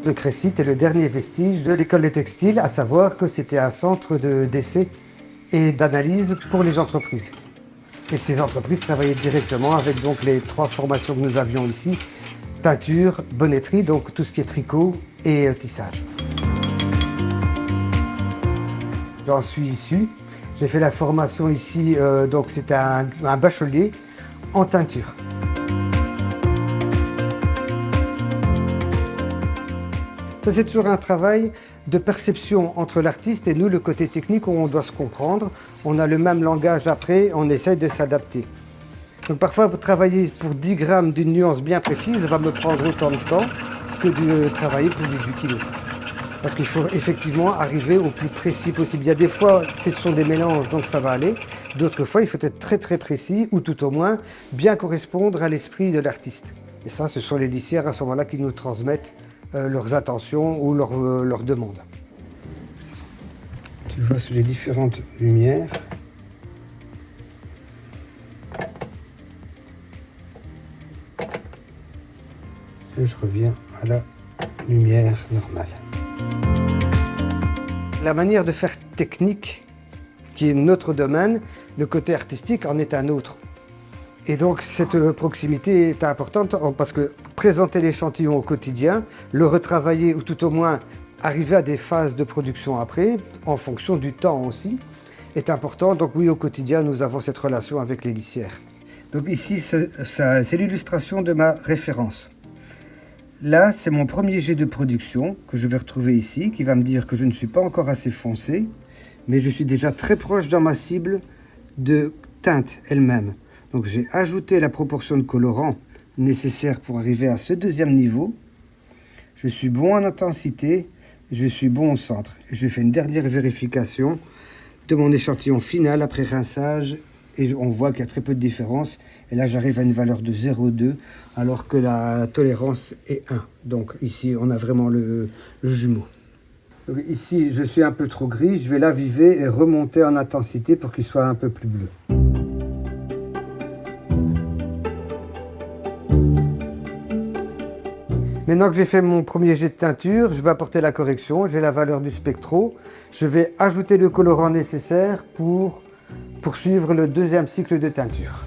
Le Crécite est le dernier vestige de l'école des textiles, à savoir que c'était un centre d'essai et d'analyse pour les entreprises. Et ces entreprises travaillaient directement avec donc les 3 formations que nous avions ici, teinture, bonnetterie, donc tout ce qui est tricot et tissage. J'en suis issu. J'ai fait la formation ici, donc c'était un bachelier en teinture. C'est toujours un travail de perception entre l'artiste et nous, le côté technique, où on doit se comprendre. On a le même langage après, on essaye de s'adapter. Donc parfois, travailler pour 10 grammes d'une nuance bien précise va me prendre autant de temps que de travailler pour 18 kilos. Parce qu'il faut effectivement arriver au plus précis possible. Il y a des fois, ce sont des mélanges, donc ça va aller. D'autres fois, il faut être très très précis, ou tout au moins bien correspondre à l'esprit de l'artiste. Et ça, ce sont les lissières à ce moment-là qui nous transmettent leurs intentions ou leurs demandes. Tu vois sur les différentes lumières. Et je reviens à la lumière normale. La manière de faire technique, qui est notre domaine, le côté artistique en est un autre. Et donc cette proximité est importante parce que présenter l'échantillon au quotidien, le retravailler ou tout au moins arriver à des phases de production après, en fonction du temps aussi, est important. Donc oui, au quotidien, nous avons cette relation avec les lissières. Donc ici, c'est l'illustration de ma référence. Là, c'est mon premier jet de production que je vais retrouver ici, qui va me dire que je ne suis pas encore assez foncé, mais je suis déjà très proche dans ma cible de teinte elle-même. Donc j'ai ajouté la proportion de colorant nécessaire pour arriver à ce deuxième niveau. Je suis bon en intensité, je suis bon au centre. Je fais une dernière vérification de mon échantillon final après rinçage et on voit qu'il y a très peu de différence. Et là, j'arrive à une valeur de 0,2 alors que la tolérance est 1. Donc ici, on a vraiment le jumeau. Donc, ici, je suis un peu trop gris. Je vais l'aviver et remonter en intensité pour qu'il soit un peu plus bleu. Maintenant que j'ai fait mon premier jet de teinture, je vais apporter la correction. J'ai la valeur du spectro. Je vais ajouter le colorant nécessaire pour poursuivre le deuxième cycle de teinture.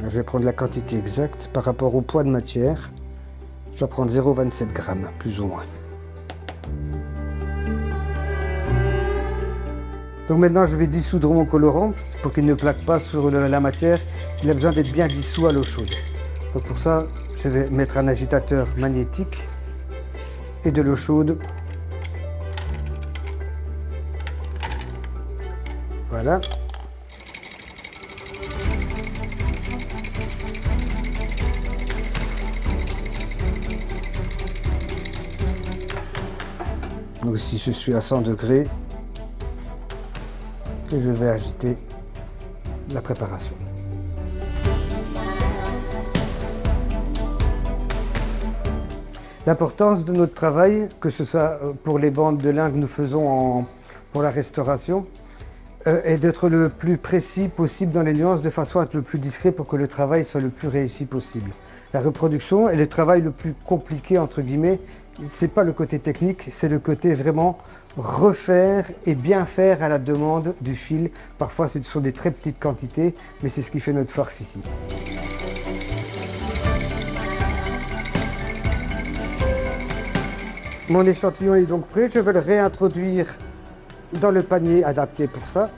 Je vais prendre la quantité exacte par rapport au poids de matière. Je dois prendre 0,27 g, plus ou moins. Donc maintenant, je vais dissoudre mon colorant pour qu'il ne plaque pas sur la matière. Il a besoin d'être bien dissous à l'eau chaude. Donc pour ça, je vais mettre un agitateur magnétique et de l'eau chaude. Voilà. Donc ici, je suis à 100 degrés. Et je vais agiter la préparation. L'importance de notre travail, que ce soit pour les bandes de lin que nous faisons pour la restauration, est d'être le plus précis possible dans les nuances de façon à être le plus discret pour que le travail soit le plus réussi possible. La reproduction est le travail le plus compliqué entre guillemets. C'est pas le côté technique, c'est le côté vraiment refaire et bien faire à la demande du fil. Parfois ce sont des très petites quantités, mais c'est ce qui fait notre force ici. Mon échantillon est donc prêt, je vais le réintroduire dans le panier adapté pour ça.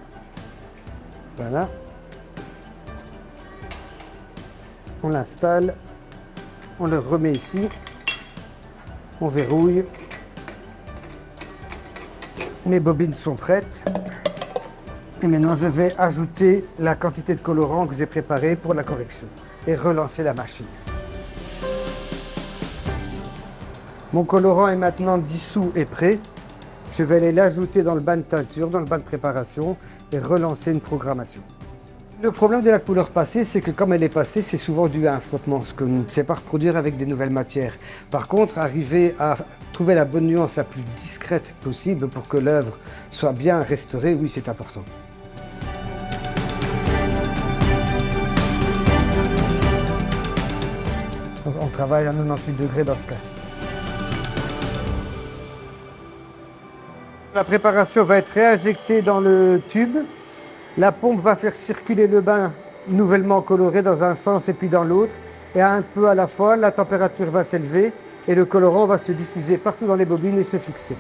Voilà. On l'installe, on le remet ici. On verrouille. Mes bobines sont prêtes. Et maintenant, je vais ajouter la quantité de colorant que j'ai préparé pour la correction et relancer la machine. Mon colorant est maintenant dissous et prêt. Je vais aller l'ajouter dans le bain de teinture, dans le bain de préparation et relancer une programmation. Le problème de la couleur passée, c'est que comme elle est passée, c'est souvent dû à un frottement, ce qu'on ne sait pas reproduire avec des nouvelles matières. Par contre, arriver à trouver la bonne nuance la plus discrète possible pour que l'œuvre soit bien restaurée, oui, c'est important. Donc, on travaille à 98 degrés dans ce cas-ci. La préparation va être réinjectée dans le tube. La pompe va faire circuler le bain nouvellement coloré dans un sens et puis dans l'autre. Et un peu à la fois, la température va s'élever et le colorant va se diffuser partout dans les bobines et se fixer.